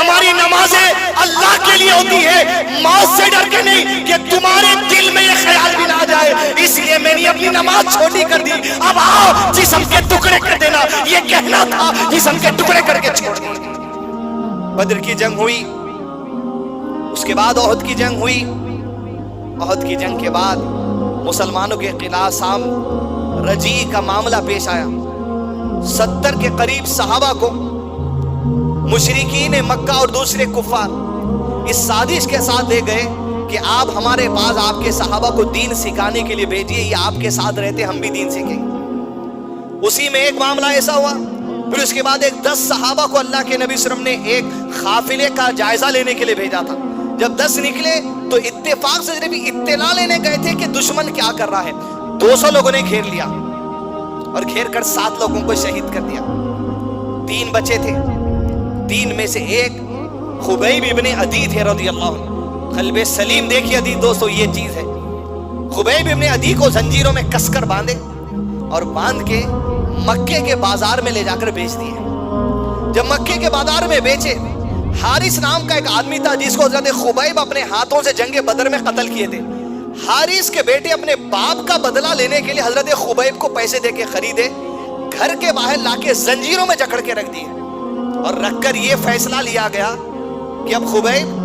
ہماری نمازیں اللہ کے لیے ہوتی ہے، موت سے ڈر کے نہیں کہ تمہارے دل میں یہ خیال بھی نہ آ جائے اس لیے میں نے اپنی نماز چھوٹی کر دی، اب آؤ جسم کے ٹکڑے کر دینا، یہ کہنا تھا جسم کے ٹکڑے کر کے چھوڑ دیا۔ بدر کی جنگ ہوئی، اس کے بعد احد کی جنگ ہوئی۔ احد کی جنگ کے بعد مسلمانوں کے خلاف سام رجی کا معاملہ پیش آیا۔ 70 کے قریب صحابہ کو مشرکین مکہ اور دوسرے کفار اس سازش کے ساتھ لے گئے کہ آپ ہمارے پاس آپ کے صحابہ کو دین سکھانے کے لیے بھیجیے، یہ آپ کے ساتھ رہتے ہم بھی دین سیکھیں گے۔ اسی میں ایک معاملہ ایسا ہوا، پھر اس کے بعد 10 صحابہ کو اللہ کے نبی صلی اللہ علیہ وسلم نے ایک قافلے کا جائزہ لینے کے لیے بھیجا تھا۔ جب 10 نکلے تو اتفاق سے صرف اطلاع لینے گئے تھے کہ دشمن کیا کر رہا ہے۔ 200 لوگوں نے گھیر لیا اور گھیر کر 7 لوگوں کو شہید کر دیا۔ 3 بچے تھے، 3 میں سے ایک خبیب ابن عدی تھے رضی اللہ عنہ۔ قلب سلیم دیکھیے عدی دوستو، یہ چیز ہے۔ خبیب ابن عدی کو زنجیروں میں کس کر باندھے اور باندھ کے مکے کے بازار میں لے جا کر بیچ دیے۔ جب مکے کے بازار میں بیچے، حارث نام کا ایک آدمی تھا جس کو حضرت خبیب اپنے ہاتھوں سے جنگ بدر میں قتل کیے تھے۔ حارث کے بیٹے اپنے باپ کا بدلہ لینے کے لیے حضرت خبیب کو پیسے دے کے خریدے، گھر کے باہر لا کے زنجیروں میں جکڑ کے رکھ دیے اور رکھ کر یہ فیصلہ لیا گیا کہ اب خبیب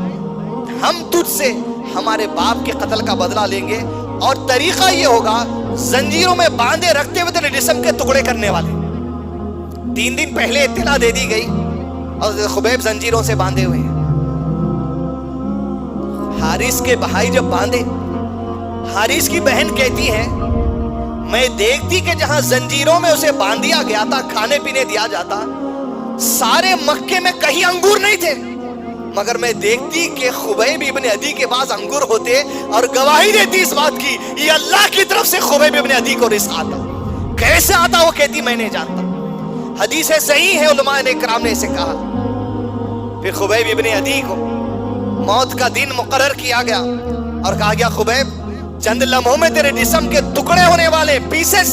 ہم تجھ سے ہمارے باپ کے قتل کا بدلہ لیں گے، اور طریقہ یہ ہوگا زنجیروں میں باندھے رکھتے ہوئے تیرے جسم کے ٹکڑے کرنے والے۔ 3 دن پہلے اطلاع دے دی گئی اور خبیب زنجیروں سے باندھے ہوئے ہیں۔ حارث کے بھائی جب باندھے، حارث کی بہن کہتی ہے میں دیکھتی کہ جہاں زنجیروں میں اسے باندھ دیا گیا تھا، کھانے پینے دیا جاتا، سارے مکے میں کہیں انگور نہیں تھے، مگر میں دیکھتی کہ خبیب ابن عدی کے پاس انگور ہوتے اور گواہی دیتی اس بات کی یہ اللہ کی طرف سے خبیب ابن عدی کو رزق آتا۔ کیسے آتا وہ کہتی میں نہیں جانتا۔ حدیث صحیح ہے، علماء نے کرام نے اسے کہا۔ پھر خبیب ابن عدی کو موت کا دن مقرر کیا گیا اور کہا گیا خبیب چند لمحوں میں تیرے جسم کے ٹکڑے ہونے والے پیسز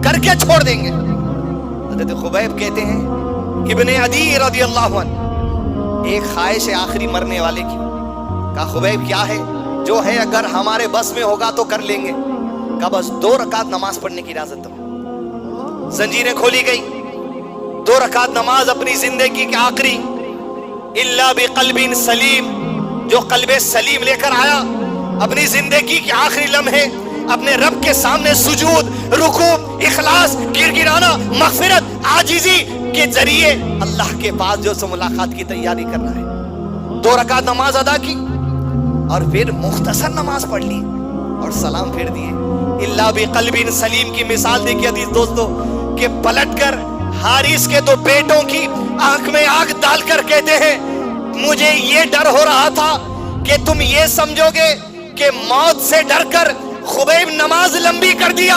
کر کے چھوڑ دیں گے۔ حضرت خبیب کہتے ہیں ابن عدی رضی اللہ عنہ ایک خواہش ہے آخری مرنے والے کی۔ کہا خبیب کیا ہے؟ جو ہے اگر ہمارے بس میں ہوگا تو کر لیں گے۔ کہا بس 2 رکعت نماز پڑھنے کی اجازت دو۔ زنجیریں کھولی گئی، 2 رکعت نماز اپنی زندگی کے آخری، الا بقلب سلیم، جو قلب سلیم لے کر آیا اپنی زندگی کے آخری لمحے اپنے رب کے سامنے سجود، رکوع، اخلاص، گر گرانا، مغفرت، عاجزی کے ذریعے اللہ کے پاس جو سے ملاقات کی تیاری کر رہا ہے۔ 2 رکعت نماز ادا کی اور پھر مختصر نماز پڑھ لی اور سلام پھیر دیے۔ الا بقلب سلیم کی مثال دیکھیے عزیز دوستو کہ پلٹ کر حارث کے 2 بیٹوں کی آنکھ میں آنکھ ڈال کر کہتے ہیں مجھے یہ ڈر ہو رہا تھا کہ تم یہ سمجھو گے کہ موت سے ڈر کر خبیب نماز لمبی کر دیا۔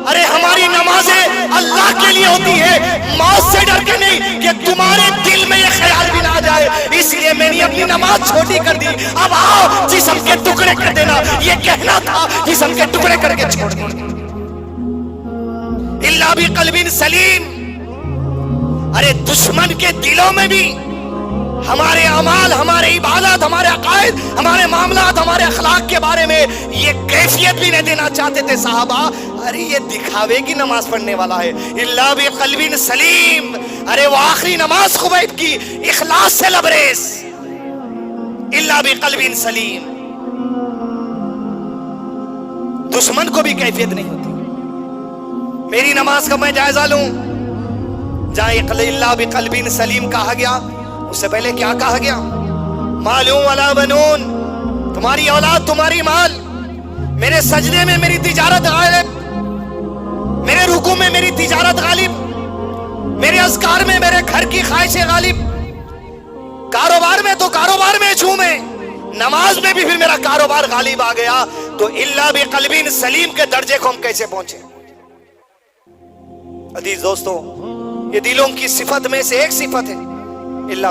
ارے ہماری نمازیں اللہ کے لیے ہوتی ہے، موت سے ڈر کے نہیں کہ تمہارے دل میں یہ خیال بھی نہ آ جائے اس لیے میں نے اپنی نماز چھوٹی کر دی، اب آؤ جسم کے ٹکڑے کر دینا، یہ کہنا تھا جسم کے ٹکڑے کر کے چھوڑ دیا۔ الا بقلب سلیم۔ ارے دشمن کے دلوں میں بھی ہمارے اعمال، ہمارے عبادات، ہمارے عقائد، ہمارے معاملات، ہمارے اخلاق کے بارے میں یہ کیفیت بھی نہیں دینا چاہتے تھے صحابہ۔ ارے یہ دکھاوے کی نماز پڑھنے والا ہے، الا بقلب سلیم۔ ارے وہ آخری نماز خبیب کی اخلاص سے لبریز، الا بقلب سلیم۔ دشمن کو بھی کیفیت نہیں ہوتی۔ میری نماز کا میں جائزہ لوں، جہاں الا بقلب سلیم کہا گیا اس سے پہلے کیا کہا گیا؟ مالوں ولا بنون، تمہاری اولاد، تمہاری مال، میرے سجدے میں میری تجارت غالب، میرے رکوع میں میری تجارت غالب، میرے اذکار میں میرے گھر کی خواہشیں غالب، کاروبار میں تو کاروبار میں جھومے، نماز میں بھی پھر میرا کاروبار غالب آ گیا۔ تو الا بقلب سلیم کے درجے کو ہم کیسے پہنچے؟ عزیز دوستو یہ دلوں کی صفت میں سے ایک صفت ہے الا